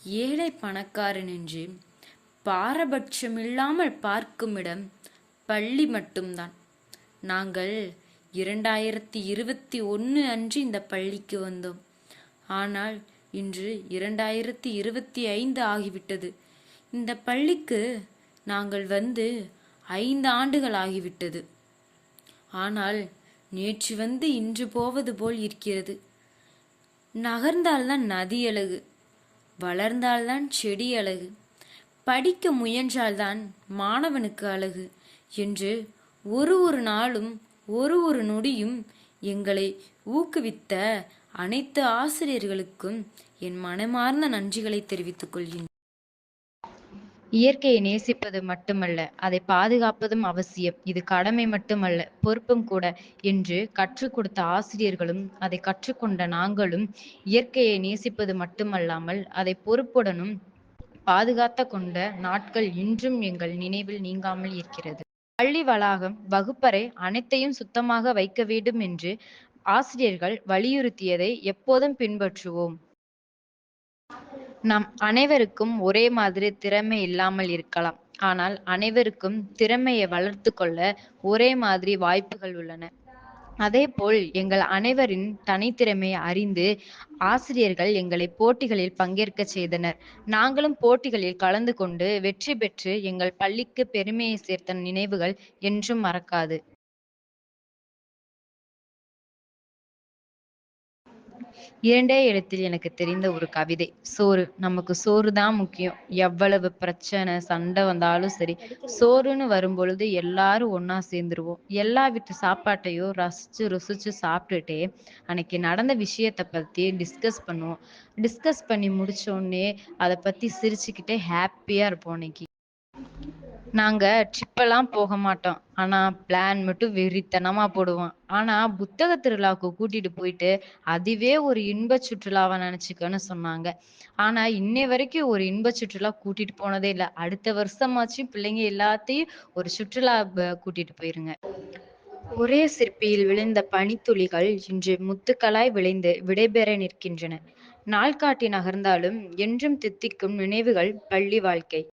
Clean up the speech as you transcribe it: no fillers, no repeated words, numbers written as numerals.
ஏழை பணக்காரன் என்று பாரபட்சமில்லாமல் பார்க்குமிடம் பள்ளி மட்டும்தான். நாங்கள் 2021 அன்று இந்த பள்ளிக்கு வந்தோம். ஆனால் இன்று 2025 ஆகிவிட்டது. இந்த பள்ளிக்கு நாங்கள் வந்து 5 ஆண்டுகள் ஆகிவிட்டது. ஆனால் நேற்று வந்து இன்று போவது போல் இருக்கிறது. நகர்ந்தால்தான் நதி அழகு, வளர்ந்தால்தான் செடி அழகு, படிக்க முயன்றால்தான் மாணவனுக்கு அழகு என்று ஒரு நாளும் ஒரு நொடியும் எங்களை ஊக்குவித்த அனைத்து ஆசிரியர்களுக்கும் என் மனமார்ந்த நன்றிகளை தெரிவித்துக் கொள்கிறேன். இயற்கையை நேசிப்பது மட்டுமல்ல, அதை பாதுகாப்பதும் அவசியம். இது கடமை மட்டுமல்ல, பொறுப்பும் கூட என்று கற்றுக் கொடுத்த ஆசிரியர்களும் அதை கற்றுக்கொண்ட நாங்களும் இயற்கையை நேசிப்பது மட்டுமல்லாமல் அதை பொறுப்புடனும் பாதுகாத்த கொண்ட நாட்கள் இன்றும் எங்கள் நினைவில் நீங்காமல் இருக்கிறது. பள்ளி வளாகம், வகுப்பறை அனைத்தையும் சுத்தமாக வைக்க வேண்டும் என்று ஆசிரியர்கள் வலியுறுத்தியதை எப்போதும் பின்பற்றுவோம். நம் அனைவருக்கும் ஒரே மாதிரி திறமை இல்லாமல் இருக்கலாம். ஆனால் அனைவருக்கும் திறமையை வளர்த்து கொள்ள ஒரே மாதிரி வாய்ப்புகள் உள்ளன. அதேபோல் எங்கள் அனைவரின் தனித்திறமையை அறிந்து ஆசிரியர்கள் எங்களை போட்டிகளில் பங்கேற்கச் செய்தனர். நாங்களும் போட்டிகளில் கலந்து கொண்டு வெற்றி பெற்று எங்கள் பள்ளிக்கு பெருமையை சேர்த்த நினைவுகள் என்றும் மறக்காது. 2 எழுத்தில் எனக்கு தெரிந்த ஒரு கவிதை. சோறு. நமக்கு சோறு தான் முக்கியம். எவ்வளவு பிரச்சனை, சண்டை வந்தாலும் சரி, சோறுன்னு வரும்பொழுது எல்லாரும் ஒண்ணா சேர்ந்துருவோம். எல்லா வீட்டு சாப்பாட்டையும் ரசிச்சு ருசிச்சு சாப்பிட்டுட்டே அன்னைக்கு நடந்த விஷயத்த பத்தி டிஸ்கஸ் பண்ணுவோம். டிஸ்கஸ் பண்ணி முடிச்ச உடனே அதை பத்தி சிரிச்சுக்கிட்டே ஹாப்பியா இருப்போம் அன்னைக்கு. நாங்க ட்ரிப்பெல்லாம் போக மாட்டோம். ஆனா பிளான் மட்டும் வெறித்தனமா போடுவோம். ஆனா புத்தக திருவிழாவுக்கு கூட்டிட்டு போயிட்டு அதுவே ஒரு இன்பச் சுற்றுலாவா நினைச்சுக்கன்னு சொன்னாங்க. ஆனா இன்னை வரைக்கும் ஒரு இன்பச் சுற்றுலா கூட்டிட்டு போனதே இல்ல. அடுத்த வருஷமாச்சும் பிள்ளைங்க எல்லாத்தையும் ஒரு சுற்றுலா கூட்டிட்டு போயிருங்க. ஒரே சிற்பியில் விழுந்த பனித்துளிகள் இன்று முத்துக்களாய் விளைந்து விடைபெற நிற்கின்றன. நாள்காட்டி நகர்ந்தாலும் என்றும் தித்திக்கும் நினைவுகள் பள்ளி வாழ்க்கை.